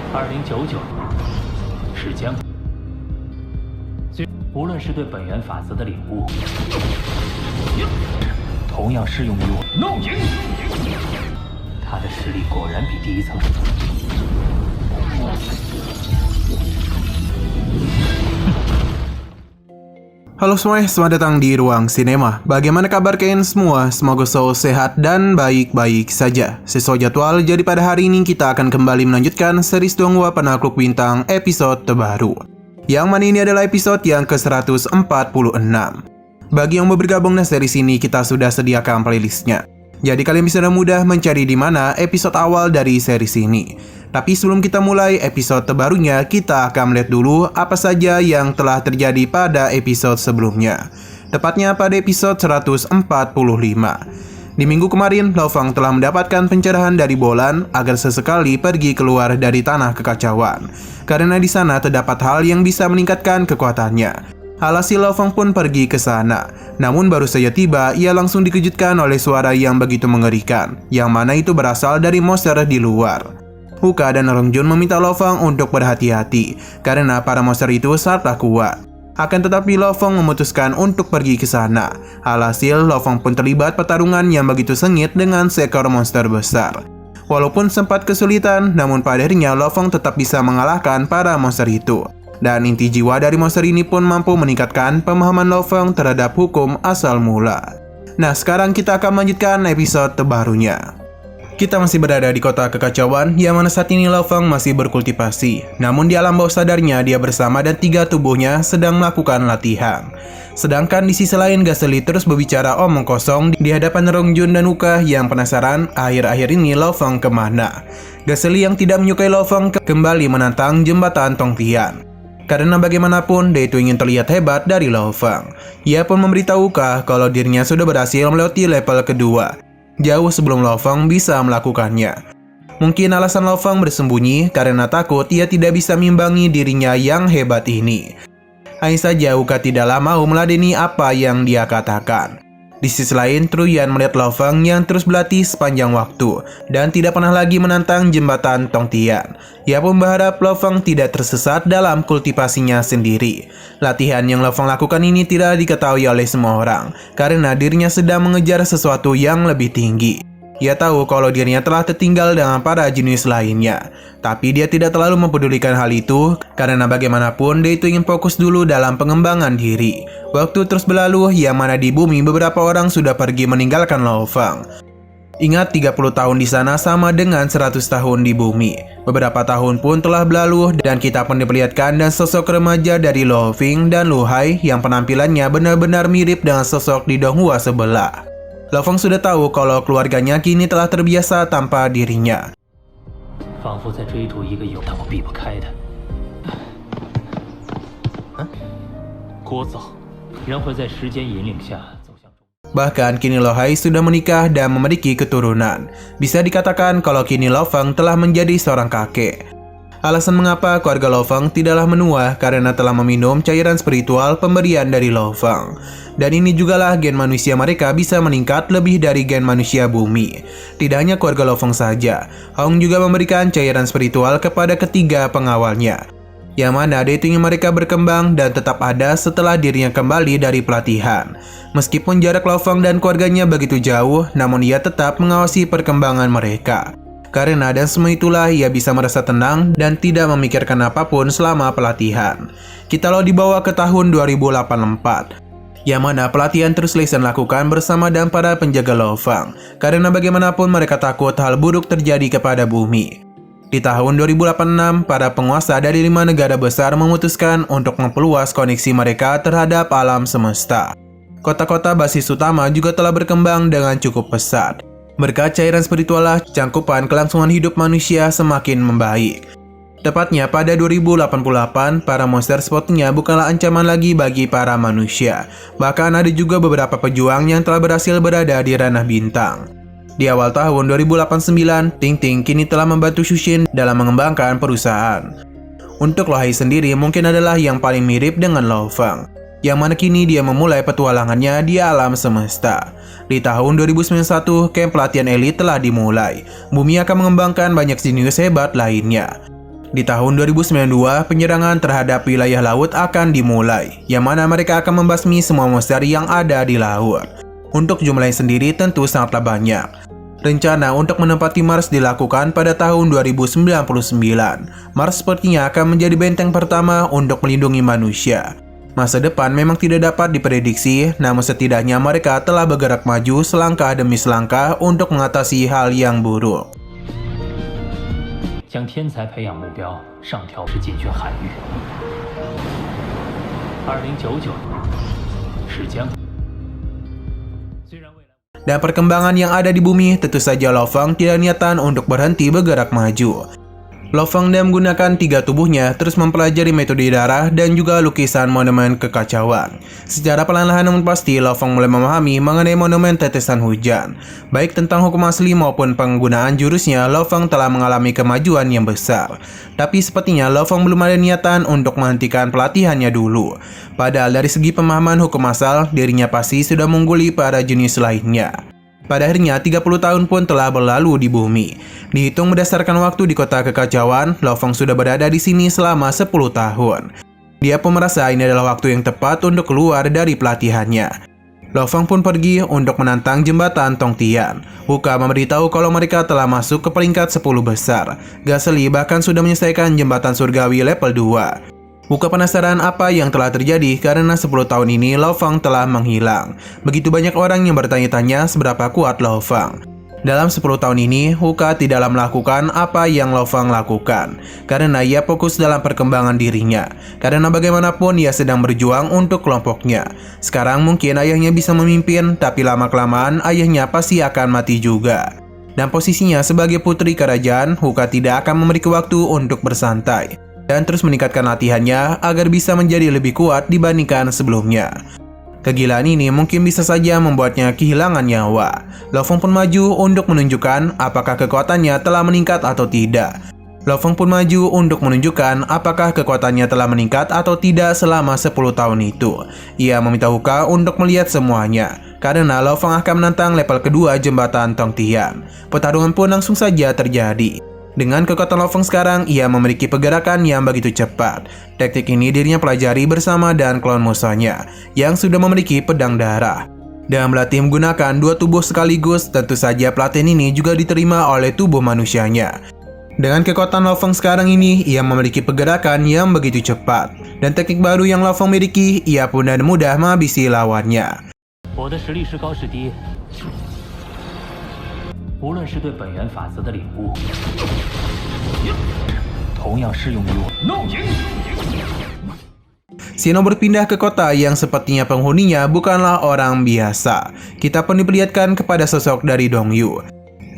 2099是将，无论是对本源法则的领悟，同样适用于我。怒影，他的实力果然比第一层。Halo semuanya, selamat datang di Ruang Sinema. Bagaimana kabar kalian semua? Semoga selalu sehat dan baik-baik saja. Sesuai jadwal, jadi pada hari ini kita akan kembali melanjutkan series Donghua Penakluk Bintang episode terbaru. Yang mana ini adalah episode yang ke-146. Bagi yang mau bergabung dengan series ini, kita sudah sediakan playlistnya. Jadi kalian bisa dengan mudah mencari di mana episode awal dari series ini. Tapi sebelum kita mulai episode terbarunya, kita akan melihat dulu apa saja yang telah terjadi pada episode sebelumnya. Tepatnya pada episode 145. Di minggu kemarin, Lo Fang telah mendapatkan pencerahan dari Bolan agar sesekali pergi keluar dari tanah kekacauan. Karena di sana terdapat hal yang bisa meningkatkan kekuatannya. Alhasil Lo Fang pun pergi ke sana. Namun baru saja tiba, ia langsung dikejutkan oleh suara yang begitu mengerikan, yang mana itu berasal dari monster di luar. Huka dan Rongjun meminta Lo Fang untuk berhati-hati, karena para monster itu sangatlah kuat. Akan tetapi Lo Fang memutuskan untuk pergi ke sana. Alhasil Lo Fang pun terlibat pertarungan yang begitu sengit dengan seekor monster besar. Walaupun sempat kesulitan, namun pada akhirnya Lo Fang tetap bisa mengalahkan para monster itu. Dan inti jiwa dari monster ini pun mampu meningkatkan pemahaman Lo Fang terhadap hukum asal mula. Nah, sekarang kita akan melanjutkan episode terbarunya. Kita masih berada di kota kekacauan, yang mana saat ini Lo Fang masih berkultivasi. Namun di alam bawah sadarnya, dia bersama dan 3 tubuhnya sedang melakukan latihan. Sedangkan di sisi lain, Gasly terus berbicara omong kosong di hadapan Rongjun dan Huka yang penasaran akhir-akhir ini Lo Fang kemana. Gasly yang tidak menyukai Lo Fang kembali menantang jembatan Tongtian. Karena bagaimanapun, dia itu ingin terlihat hebat dari Lo Fang. Ia pun memberitahu Huka kalau dirinya sudah berhasil melewati level kedua, jauh sebelum Lo Fang bisa melakukannya. Mungkin alasan Lo Fang bersembunyi karena takut ia tidak bisa mengimbangi dirinya yang hebat ini. Hanya saja Huka tidaklah mau meladeni apa yang dia katakan. Di sisi lain, Truyan melihat Lo Fang yang terus berlatih sepanjang waktu dan tidak pernah lagi menantang jembatan Tongtian. Ia pun berharap Lo Fang tidak tersesat dalam kultivasinya sendiri. Latihan yang Lo Fang lakukan ini tidak diketahui oleh semua orang karena dirinya sedang mengejar sesuatu yang lebih tinggi. Ia tahu kalau dirinya telah tertinggal dengan para jenius lainnya. Tapi dia tidak terlalu mempedulikan hal itu karena bagaimanapun dia itu ingin fokus dulu dalam pengembangan diri. Waktu terus berlalu, yang mana di bumi beberapa orang sudah pergi meninggalkan Lo Fang. Ingat, 30 tahun di sana sama dengan 100 tahun di bumi. Beberapa tahun pun telah berlalu dan kita pun diperlihatkan dan sosok remaja dari Lo Fing dan Lu Hai yang penampilannya benar-benar mirip dengan sosok di Donghua sebelah. Lo Fang sudah tahu kalau keluarganya kini telah terbiasa tanpa dirinya. Bahkan kini Lo Hai sudah menikah dan memiliki keturunan. Bisa dikatakan kalau kini Lo Fang telah menjadi seorang kakek. Alasan mengapa keluarga Lo Fang tidaklah menua karena telah meminum cairan spiritual pemberian dari Lo Fang. Dan ini jugalah gen manusia mereka bisa meningkat lebih dari gen manusia bumi. Tidak hanya keluarga Lo Fang saja, Hong juga memberikan cairan spiritual kepada ketiga pengawalnya. Yang mana dia ingin mereka berkembang dan tetap ada setelah dirinya kembali dari pelatihan. Meskipun jarak Lo Fang dan keluarganya begitu jauh, namun ia tetap mengawasi perkembangan mereka. Karena dan semua itulah ia bisa merasa tenang dan tidak memikirkan apapun selama pelatihan. Kita lalu dibawa ke tahun 2084, yang mana pelatihan terus Lei San lakukan bersama dan para penjaga Lo Fang. Karena bagaimanapun mereka takut hal buruk terjadi kepada bumi. Di tahun 2086, para penguasa dari 5 negara besar memutuskan untuk memperluas koneksi mereka terhadap alam semesta. Kota-kota basis utama juga telah berkembang dengan cukup pesat. Berkat cairan spiritual lah, cangkupan kelangsungan hidup manusia semakin membaik. Tepatnya pada 2088, para monster sepertinya bukanlah ancaman lagi bagi para manusia. Bahkan ada juga beberapa pejuang yang telah berhasil berada di ranah bintang. Di awal tahun 2089, Ting Ting kini telah membantu Shushin dalam mengembangkan perusahaan. Untuk Lo Hai sendiri mungkin adalah yang paling mirip dengan Lo Fang, yang mana kini dia memulai petualangannya di alam semesta. Di tahun 2091, camp pelatihan elit telah dimulai. Bumi akan mengembangkan banyak jenius hebat lainnya. Di tahun 2092, penyerangan terhadap wilayah laut akan dimulai, yang mana mereka akan membasmi semua monster yang ada di laut. Untuk jumlahnya sendiri tentu sangatlah banyak. Rencana untuk menempati Mars dilakukan pada tahun 2099. Mars sepertinya akan menjadi benteng pertama untuk melindungi manusia. Masa depan memang tidak dapat diprediksi, namun setidaknya mereka telah bergerak maju selangkah demi selangkah untuk mengatasi hal yang buruk. 将天才培养目标上调至解决海域。2099是将。 Dan perkembangan yang ada di bumi, tentu saja Lo Fang tidak niatan untuk berhenti bergerak maju. Lo Fang dan menggunakan 3 tubuhnya terus mempelajari metode darah dan juga lukisan monumen kekacauan. Secara perlahan namun pasti, Lo Fang mulai memahami mengenai monumen tetesan hujan. Baik tentang hukum asli maupun penggunaan jurusnya, Lo Fang telah mengalami kemajuan yang besar. Tapi sepertinya Lo Fang belum ada niatan untuk menghentikan pelatihannya dulu. Padahal dari segi pemahaman hukum asal, dirinya pasti sudah mengungguli para jenius lainnya. Pada akhirnya, 30 tahun pun telah berlalu di bumi. Dihitung berdasarkan waktu di kota kekacauan, Lo Fang sudah berada di sini selama 10 tahun. Dia pun merasa ini adalah waktu yang tepat untuk keluar dari pelatihannya. Lo Fang pun pergi untuk menantang jembatan Tong Tian. Huka memberitahu kalau mereka telah masuk ke peringkat 10 besar. Gasly bahkan sudah menyelesaikan jembatan surgawi level 2. Huka penasaran apa yang telah terjadi karena 10 tahun ini Lo Fang telah menghilang. Begitu banyak orang yang bertanya-tanya seberapa kuat Lo Fang. Dalam 10 tahun ini, Huka tidaklah melakukan apa yang Lo Fang lakukan. Karena ia fokus dalam perkembangan dirinya. Karena bagaimanapun ia sedang berjuang untuk kelompoknya. Sekarang mungkin ayahnya bisa memimpin, tapi lama-kelamaan ayahnya pasti akan mati juga. Dan posisinya sebagai putri kerajaan, Huka tidak akan memiliki waktu untuk bersantai. Dan terus meningkatkan latihannya agar bisa menjadi lebih kuat dibandingkan sebelumnya. Kegilaan ini mungkin bisa saja membuatnya kehilangan nyawa. Lo Fang pun maju untuk menunjukkan apakah kekuatannya telah meningkat atau tidak. Lo Fang pun maju untuk menunjukkan apakah kekuatannya telah meningkat atau tidak selama 10 tahun itu. Ia meminta Huka untuk melihat semuanya, karena Lo Fang akan menantang level kedua jembatan Tong Tian. Pertarungan pun langsung saja terjadi. Dengan kekuatan Lo Fang sekarang, ia memiliki pergerakan yang begitu cepat. Taktik ini dirinya pelajari bersama dan klon musuhnya, yang sudah memiliki pedang darah. Dan berlatih menggunakan 2 tubuh sekaligus, tentu saja pelatihan ini juga diterima oleh tubuh manusianya. Dengan kekuatan Lo Fang sekarang ini, ia memiliki pergerakan yang begitu cepat. Dan teknik baru yang Lo Fang miliki, ia pun dengan mudah menghabisi lawannya. 我的实力是高是低，无论是对本源法则的领悟，同样适用于我。怒影。 Xeno berpindah ke kota yang sepertinya penghuninya bukanlah orang biasa. Kita pun diperlihatkan kepada sosok dari Dongyu.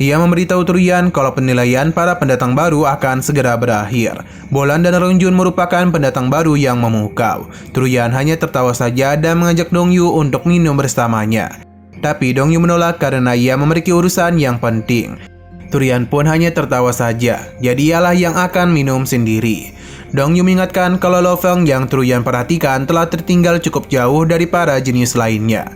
Ia memberitahu Truyan kalau penilaian para pendatang baru akan segera berakhir. Bolan dan Rongjun merupakan pendatang baru yang memukau. Truyan hanya tertawa saja dan mengajak Dongyu untuk minum bersamanya. Tapi Dongyu menolak karena ia memiliki urusan yang penting. Truyan pun hanya tertawa saja, jadi ialah yang akan minum sendiri. Dongyu mengingatkan kalau Lo Fang yang Truyan perhatikan telah tertinggal cukup jauh dari para jenius lainnya.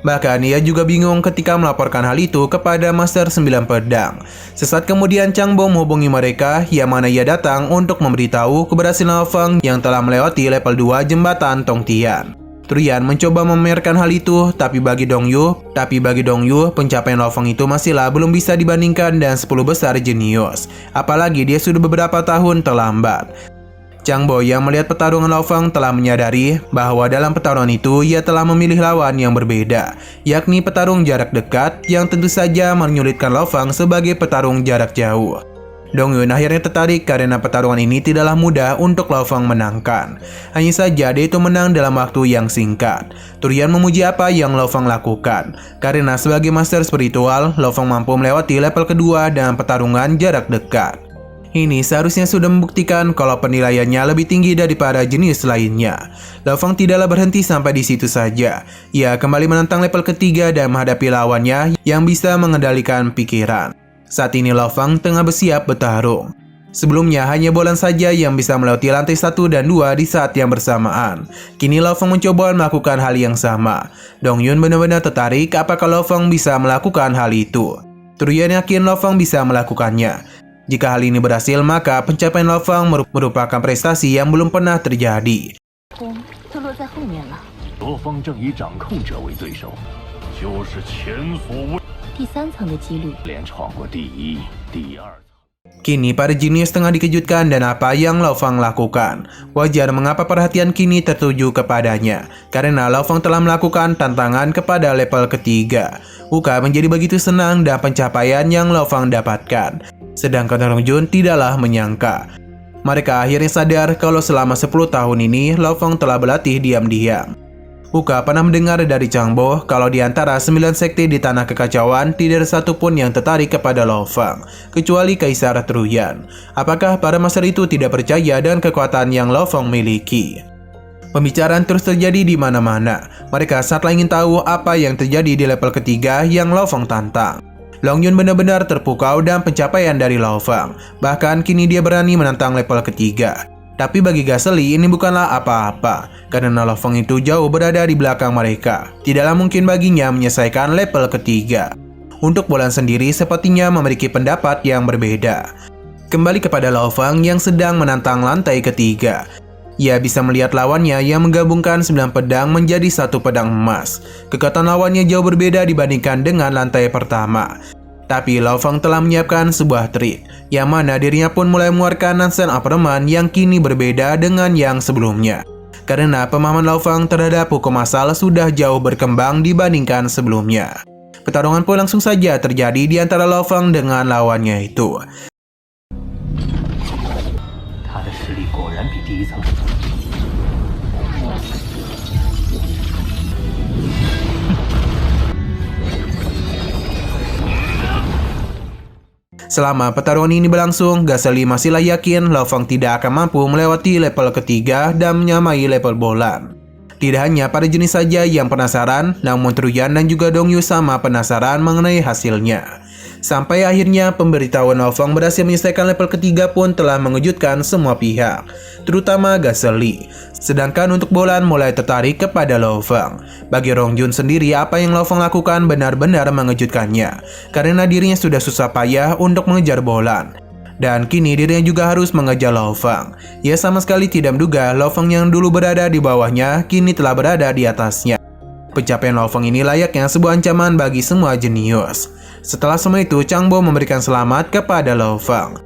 Bahkan ia juga bingung ketika melaporkan hal itu kepada Master 9 Pedang. Sesaat kemudian Chang Bo menghubungi mereka, yang mana ia datang untuk memberitahu keberhasilan Lo Fang yang telah melewati level 2 jembatan Tong Tian. Truyan mencoba memamerkan hal itu, tapi bagi Dongyu, pencapaian Lo Fang itu masihlah belum bisa dibandingkan dengan 10 besar jenius. Apalagi dia sudah beberapa tahun terlambat. Chang Bo yang melihat pertarungan Lo Fang telah menyadari bahwa dalam pertarungan itu ia telah memilih lawan yang berbeda, yakni petarung jarak dekat yang tentu saja menyulitkan Lo Fang sebagai petarung jarak jauh. Dongyun akhirnya tertarik karena pertarungan ini tidaklah mudah untuk Lo Fang menangkan. Hanya saja dia itu menang dalam waktu yang singkat. Truyan memuji apa yang Lo Fang lakukan, karena sebagai master spiritual, Lo Fang mampu melewati level kedua dalam pertarungan jarak dekat. Ini seharusnya sudah membuktikan kalau penilaiannya lebih tinggi daripada jenis lainnya. Lo Fang tidaklah berhenti sampai di situ saja. Ia kembali menantang level ketiga dan menghadapi lawannya yang bisa mengendalikan pikiran. Saat ini Lo Fang tengah bersiap bertarung. Sebelumnya hanya Bolan saja yang bisa melewati lantai 1 dan 2 di saat yang bersamaan. Kini Lo Fang mencoba melakukan hal yang sama. Dongyun benar-benar tertarik apakah Lo Fang bisa melakukan hal itu. Truyan yakin Lo Fang bisa melakukannya. Jika hal ini berhasil, maka pencapaian Lao Fang merupakan prestasi yang belum pernah terjadi. 功就落在后面了。罗峰正以掌控者为对手，就是前所未第3层的几率，连闯过第1、第2层。 Kini para jenius tengah dikejutkan dan apa yang Lao Fang lakukan. Wajar mengapa perhatian kini tertuju kepadanya, karena Lao Fang telah melakukan tantangan kepada level ketiga. Uka menjadi begitu senang dengan pencapaian yang Lao Fang dapatkan, sedangkan Rongjun tidaklah menyangka. Mereka akhirnya sadar kalau selama 10 tahun ini Lao Fang telah berlatih diam-diam. Uka pernah mendengar dari Changbo kalau di antara 9 sekte di Tanah Kekacauan tidak ada satupun yang tertarik kepada Lao Fang, kecuali Kaisar Truyan. Apakah para master itu tidak percaya dengan kekuatan yang Lao Fang miliki? Pembicaraan terus terjadi di mana-mana. Mereka sangatlah ingin tahu apa yang terjadi di level ketiga yang Lao Fang tantang. Long Yun benar-benar terpukau dengan pencapaian dari Lao Fang. Bahkan kini dia berani menantang level ketiga. Tapi bagi Gasly ini bukanlah apa-apa, karena Lao Fang itu jauh berada di belakang mereka. Tidaklah mungkin baginya menyelesaikan level ketiga. Untuk Bolan sendiri sepertinya memiliki pendapat yang berbeda. Kembali kepada Lao Fang yang sedang menantang lantai ketiga. Ia bisa melihat lawannya yang menggabungkan 9 pedang menjadi 1 pedang emas. Kekuatan lawannya jauh berbeda dibandingkan dengan lantai pertama. Tapi Lao Fang telah menyiapkan sebuah trik, yang mana dirinya pun mulai mengeluarkan Nansen Upperman yang kini berbeda dengan yang sebelumnya. Karena pemahaman Lao Fang terhadap hukum asal sudah jauh berkembang dibandingkan sebelumnya. Pertarungan pun langsung saja terjadi di antara Lao Fang dengan lawannya itu. 他的实力果然比第1层。 Selama pertarungan ini berlangsung, Gasly masihlah yakin Lao Fang tidak akan mampu melewati level ketiga dan menyamai level Bolan. Tidak hanya para jenis saja yang penasaran, namun Truyan dan juga Dongyu sama penasaran mengenai hasilnya. Sampai akhirnya pemberitahuan Lao Fang berhasil menyelesaikan level ketiga pun telah mengejutkan semua pihak, terutama Gasly. Sedangkan untuk Bolan mulai tertarik kepada Lao Fang. Bagi Rongjun sendiri, apa yang Lao Fang lakukan benar-benar mengejutkannya, karena dirinya sudah susah payah untuk mengejar Bolan. Dan kini dirinya juga harus mengejar Lao Fang. Ia sama sekali tidak menduga Lao Fang yang dulu berada di bawahnya, kini telah berada di atasnya. Pencapaian Lao Fang ini layaknya sebuah ancaman bagi semua jenius. Setelah semua itu, Changbo memberikan selamat kepada Lao Fang.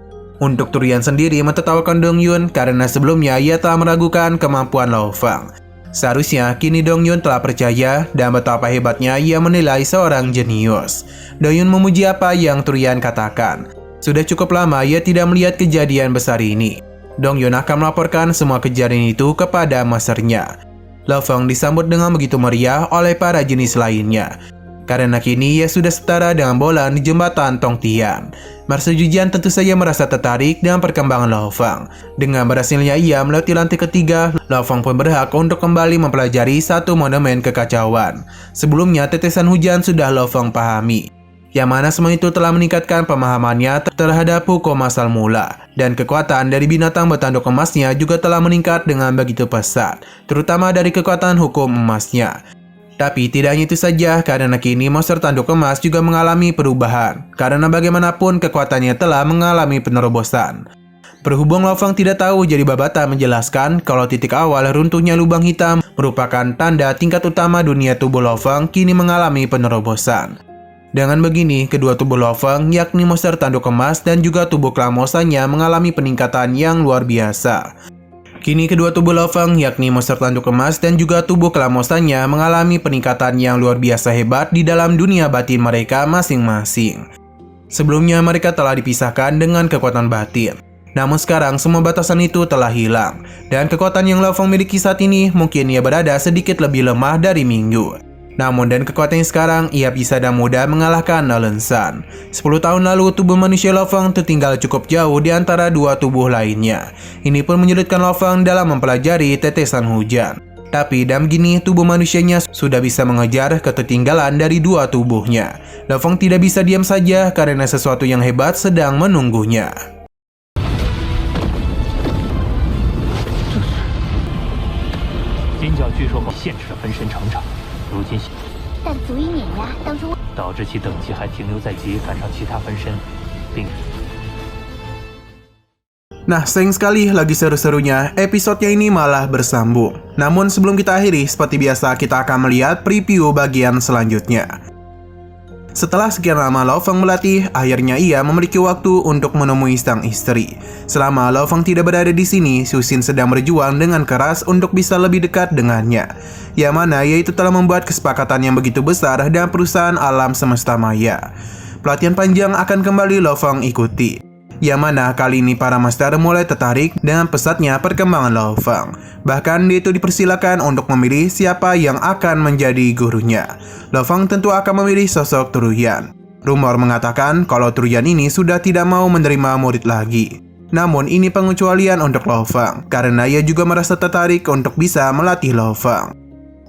Untuk Truyan sendiri mentertawakan Dongyun karena sebelumnya ia telah meragukan kemampuan Lao Fang. Seharusnya kini Dongyun telah percaya dan betapa hebatnya ia menilai seorang jenius. Dongyun memuji apa yang Truyan katakan. Sudah cukup lama ia tidak melihat kejadian besar ini. Dongyun akan melaporkan semua kejadian itu kepada masternya. Lao Fang disambut dengan begitu meriah oleh para jenis lainnya. Karena kini ia sudah setara dengan Bolan di jembatan Tongtian. Master Jujian tentu saja merasa tertarik dengan perkembangan Lao Fang. Dengan berhasilnya ia melewati lantai ketiga, Lao Fang pun berhak untuk kembali mempelajari satu monumen kekacauan. Sebelumnya tetesan hujan sudah Lao Fang pahami, yang mana semua itu telah meningkatkan pemahamannya terhadap hukum asal mula. Dan kekuatan dari binatang bertanduk emasnya juga telah meningkat dengan begitu pesat, terutama dari kekuatan hukum emasnya. Tapi tidak hanya itu saja, karena kini monster tanduk emas juga mengalami perubahan, karena bagaimanapun kekuatannya telah mengalami penerobosan. Berhubung Lao Fang tidak tahu, jadi Babata menjelaskan kalau titik awal runtuhnya lubang hitam merupakan tanda tingkat utama dunia tubuh Lao Fang kini mengalami penerobosan. Dengan begini, kedua tubuh Lao Fang, yakni monster tanduk emas dan juga tubuh klamosanya mengalami peningkatan yang luar biasa. Kini kedua tubuh Lao Fang, yakni monster tanduk emas dan juga tubuh klamosanya mengalami peningkatan yang luar biasa hebat di dalam dunia batin mereka masing-masing. Sebelumnya mereka telah dipisahkan dengan kekuatan batin. Namun sekarang semua batasan itu telah hilang. Dan kekuatan yang Lao Fang miliki saat ini mungkin ia berada sedikit lebih lemah dari Minggu. Namun dan kekuatannya sekarang, ia bisa dan mudah mengalahkan Nolan Sun. 10 tahun lalu, tubuh manusia Lao Fang tertinggal cukup jauh di antara dua tubuh lainnya. Ini pun menyulitkan Lao Fang dalam mempelajari tetesan hujan. Tapi dalam gini, tubuh manusianya sudah bisa mengejar ketertinggalan dari dua tubuhnya. Lao Fang tidak bisa diam saja karena sesuatu yang hebat sedang menunggunya. 金角巨兽后限制了分身成长。 如今，但足以碾压当初导致其等级还停留在及赶上其他分身，并 Nah, sayang sekali lagi seru-serunya episodenya ini malah bersambung. Namun sebelum kita akhiri, seperti biasa kita akan melihat preview bagian selanjutnya. Setelah sekian lama Lo Fang melatih, akhirnya ia memiliki waktu untuk menemui sang istri. Selama Lo Fang tidak berada di sini, Xu Xin sedang berjuang dengan keras untuk bisa lebih dekat dengannya. Yang mana yaitu telah membuat kesepakatan yang begitu besar dengan perusahaan alam semesta maya. Pelatihan panjang akan kembali Lo Fang ikuti. Yang mana kali ini para master mulai tertarik dengan pesatnya perkembangan Lo Fang. Bahkan dia itu dipersilakan untuk memilih siapa yang akan menjadi gurunya. Lo Fang tentu akan memilih sosok Truyan. Rumor mengatakan kalau Truyan ini sudah tidak mau menerima murid lagi. Namun ini pengecualian untuk Lo Fang, karena ia juga merasa tertarik untuk bisa melatih Lo Fang.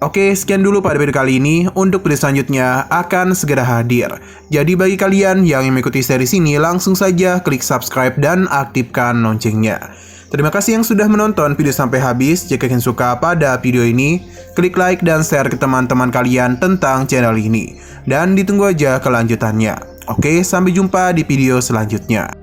Oke, sekian dulu pada video kali ini. Untuk video selanjutnya akan segera hadir. Jadi bagi kalian yang mengikuti series ini, langsung saja klik subscribe dan aktifkan loncengnya. Terima kasih yang sudah menonton video sampai habis. Jika kalian suka pada video ini, klik like dan share ke teman-teman kalian tentang channel ini. Dan ditunggu aja kelanjutannya. Oke, sampai jumpa di video selanjutnya.